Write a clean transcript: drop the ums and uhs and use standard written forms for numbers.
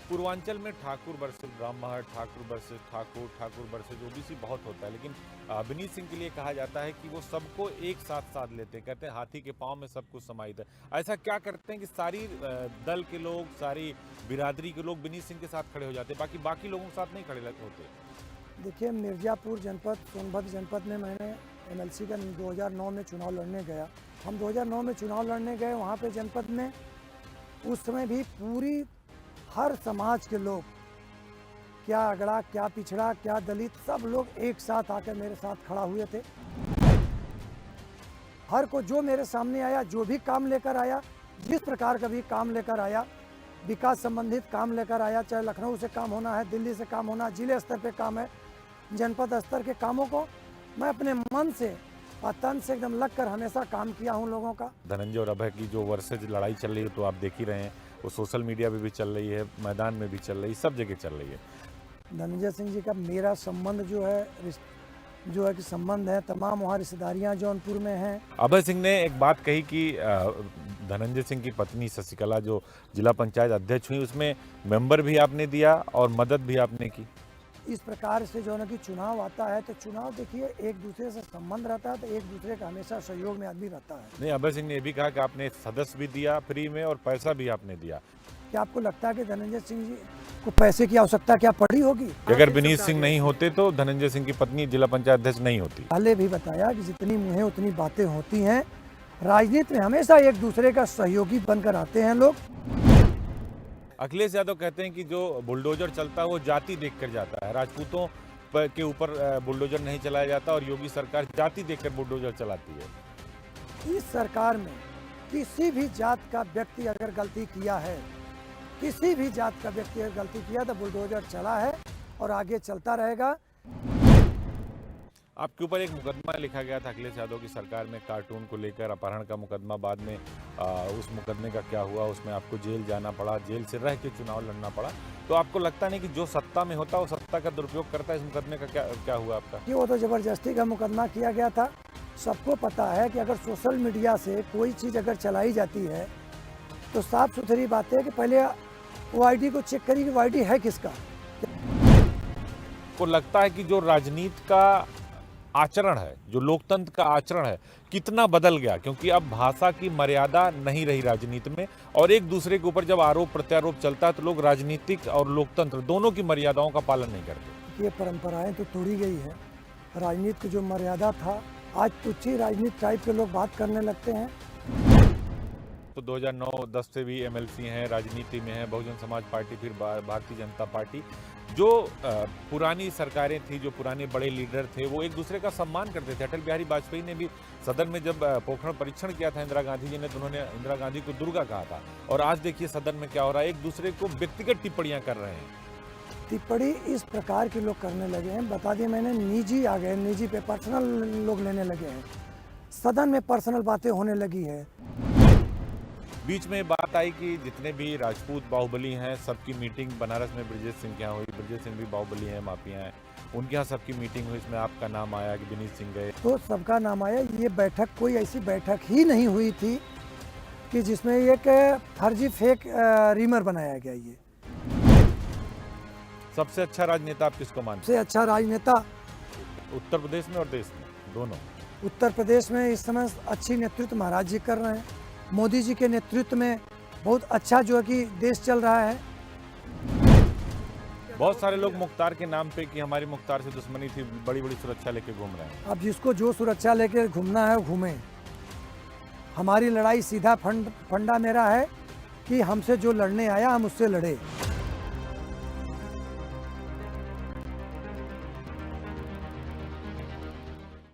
पूर्वांचल में ठाकुर वर्सेस ब्राह्मण, Thakur versus Thakur, Thakur versus OBC बहुत होता है, लेकिन विनीत सिंह के लिए कहा जाता है कि वो सबको एक साथ साध लेते हैं। कहते हैं हाथी के पांव में सब कुछ समाहित है। ऐसा क्या करते हैं कि सारी दल के लोग, सारी बिरादरी के लोग विनीत सिंह के साथ खड़े हो जाते हैं, बाकी लोगों के साथ नहीं खड़े होते? देखिए, मिर्ज़ापुर जनपद, सोनभद्र जनपद में मैंने एमएलसी का 2009 में चुनाव लड़ने गया। हम 2009 में चुनाव लड़ने गए, वहाँ पे जनपद में उस समय भी पूरी हर समाज के लोग, क्या अगड़ा, क्या पिछड़ा, क्या दलित, सब लोग एक साथ आकर मेरे साथ खड़ा हुए थे। हर को जो मेरे सामने आया, जो भी काम लेकर आया, जिस प्रकार का भी काम लेकर आया, विकास संबंधित काम लेकर आया, चाहे लखनऊ से काम होना है, दिल्ली से काम होना, जिले स्तर पे काम है, जनपद स्तर के कामों को मैं अपने मन से और तन से एकदम लगकर हमेशा काम किया हूँ लोगों का। धनंजय और अभय की जो वर्सेज लड़ाई चल रही है, तो आप देख ही रहे हैं, वो सोशल मीडिया पे भी चल रही है, मैदान में भी चल रही है, सब जगह चल रही है। धनंजय सिंह जी का मेरा संबंध जो है कि संबंध है, तमाम वहाँ रिश्तेदारियाँ जौनपुर में हैं। अभय सिंह ने एक बात कही कि धनंजय सिंह की पत्नी शशिकला जो जिला पंचायत अध्यक्ष हुई, उसमें मेंबर भी आपने दिया और मदद भी आपने की। इस प्रकार से जो है कि चुनाव आता है, तो चुनाव देखिए एक दूसरे से संबंध रहता है, तो एक दूसरे का हमेशा सहयोग में आदमी रहता है। नहीं, अभय सिंह ने ये भी कहा कि आपने सदस्य भी दिया फ्री में और पैसा भी आपने दिया। क्या आपको लगता है कि धनंजय सिंह जी को पैसे की आवश्यकता क्या पड़ी होगी? अगर विनीत सिंह नहीं होते तो धनंजय सिंह की पत्नी जिला पंचायत अध्यक्ष नहीं होती। पहले भी बताया कि जितनी मुँहें उतनी बातें होती हैं। राजनीति में हमेशा एक दूसरे का सहयोगी बनकर आते हैं लोग। अखिलेश यादव कहते हैं कि जो बुलडोजर चलता है वो जाति देखकर जाता है, राजपूतों के ऊपर बुलडोजर नहीं चलाया जाता, और योगी सरकार जाति देखकर बुलडोजर चलाती है। इस सरकार में किसी भी जात का व्यक्ति अगर गलती किया है, किसी भी जात का व्यक्ति अगर गलती किया, तो बुलडोजर चला है और आगे चलता रहेगा। आपके ऊपर एक मुकदमा लिखा गया था अखिलेश यादव की सरकार में, कार्टून को लेकर अपहरण का मुकदमा। बाद में उस मुकदमे का क्या हुआ, उसमें आपको जेल जाना पड़ा, जेल से रह के चुनाव लड़ना पड़ा। तो आपको लगता नहीं कि जो सत्ता में होता है वो सत्ता का दुरुपयोग करता है? इस मुकदमे का क्या हुआ आपका? कि वो तो जबरदस्ती का मुकदमा किया गया था। सबको पता है कि अगर सोशल मीडिया से कोई चीज़ अगर चलाई जाती है, तो साफ सुथरी बात है कि पहले वो आईडी को चेक करिए कि वो आईडी है किसका। को लगता है कि जो राजनीति का आचरण है, जो लोकतंत्र का आचरण है, कितना बदल गया? क्योंकि अब भाषा की मर्यादा नहीं रही राजनीति में, और एक दूसरे के ऊपर जब आरोप प्रत्यारोप चलता है तो लोग राजनीतिक और लोकतंत्र दोनों की मर्यादाओं का पालन नहीं करते। ये परंपराएं तो तोड़ी गई है। राजनीति की जो मर्यादा था, आज तुच्छी राजनीति टाइप के लोग बात करने लगते हैं। तो 2009-10 से भी एमएलसी हैं, राजनीति में हैं, बहुजन समाज पार्टी, फिर भारतीय जनता पार्टी। जो पुरानी सरकारें थी, जो पुराने बड़े लीडर थे, वो एक दूसरे का सम्मान करते थे। अटल बिहारी वाजपेयी ने भी सदन में जब पोखरण परीक्षण किया था इंदिरा गांधी जी ने, तो उन्होंने इंदिरा गांधी को दुर्गा कहा था। और आज देखिए सदन में क्या हो रहा है, एक दूसरे को व्यक्तिगत टिप्पणियां कर रहे हैं। टिप्पणी इस प्रकार के लोग करने लगे हैं, बता दिए मैंने, निजी आ गए, निजी पे पर्सनल लोग लेने लगे हैं। सदन में पर्सनल बातें होने लगी है। बीच में बात आई कि जितने भी राजपूत बाहुबली हैं, सबकी मीटिंग बनारस में ब्रजेश सिंह के यहाँ हुई। ब्रजेश सिंह भी बाहुबली हैं, माफिया हैं, उनके यहाँ सबकी मीटिंग हुई। इसमें आपका नाम आया कि विनीत सिंह गए, तो सबका नाम आया। ये बैठक कोई ऐसी बैठक ही नहीं हुई थी कि जिसमें एक फर्जी फेक रीमर बनाया गया। ये सबसे अच्छा राजनेता आप किसको मानते सबसे अच्छा राजनेता हैं उत्तर प्रदेश में और देश में दोनों? उत्तर प्रदेश में इस समय अच्छी नेतृत्व महाराज जी कर रहे हैं। मोदी जी के नेतृत्व में बहुत अच्छा जो है कि देश चल रहा है। बहुत सारे लोग मुख्तार के नाम पे कि हमारी मुख्तार से दुश्मनी थी, बड़ी बड़ी सुरक्षा लेके घूम रहे हैं। अब जिसको जो सुरक्षा लेके घूमना है वो घूमे। हमारी लड़ाई सीधा फंडा मेरा है कि हमसे जो लड़ने आया हम उससे लड़े।